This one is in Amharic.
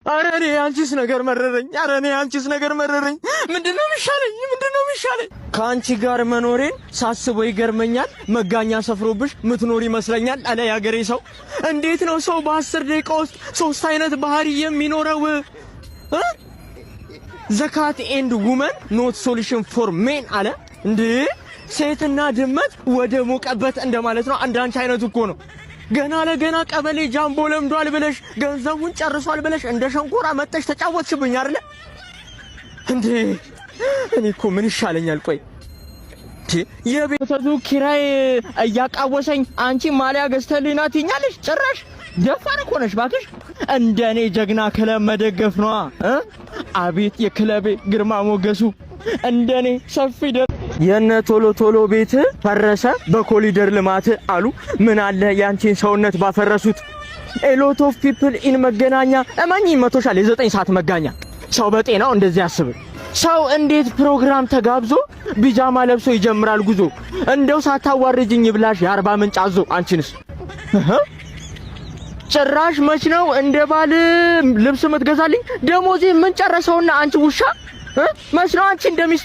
ኧረ እኔ አንቺስ ነገር መረረኝ። ኧረ እኔ አንቺስ ነገር መረረኝ። ምንድነው የሚሻለኝ? ከአንቺ ጋር መኖሬን ሳስበው ይገርመኛል። መጋኛ ሰፍሮብሽ ምትኖር ይመስለኛል አለ ያገሬ ሰው። እንዴት ነው ሰው በ10 ደቂቃ ውስጥ 3 አይነት ባህሪ የሚኖረው? ዘካት ኤንድ ውመን ኖት ሶሉሽን ፎር ሜን አለ እንዴ። ሴትና ድመት ወደ ሞቀበት እንደማለት ነው። አንዳንቺ አይነት እኮ ነው። ገና ለገና ቀበሌ ጃምቦ ለምዷል ብለሽ ገንዘቡን ጨርሷል ብለሽ እንደ ሸንኮራ መጥተሽ ተጫወትሽብኝ አይደለ እንዴ? እኔ እኮ ምን ይሻለኛል? ቆይ የቤተሰቡ ኪራይ እያቃወሰኝ አንቺ ማሊያ ገዝተልኝና ትኛለሽ። ጭራሽ ደፋር እኮ ነሽ ባክሽ። እንደኔ ጀግና ክለብ መደገፍ ነው። አቤት የክለቤ ግርማ ሞገሱ። እንደኔ ሰፊ የነ ቶሎ ቶሎ ቤት ፈረሰ በኮሊደር ልማት አሉ። ምን አለ ያንቺን ሰውነት ባፈረሱት። ኤሎት ኦፍ ፒፕል ኢን መገናኛ እማኝ መቶሻል። የ9 ሰዓት መጋኛ ሰው በጤናው እንደዚህ ያስብ። ሰው እንዴት ፕሮግራም ተጋብዞ ቢጃማ ለብሶ ይጀምራል ጉዞ? እንደው ሳታዋርጅኝ ብላሽ የ40 ምንጭ አዞ። አንቺንስ ጭራሽ መች ነው እንደ ባል ልብስ ምትገዛልኝ? ደሞዜ ምን ጨረሰውና አንቺ ውሻ መስሎ አንቺ እንደሚስ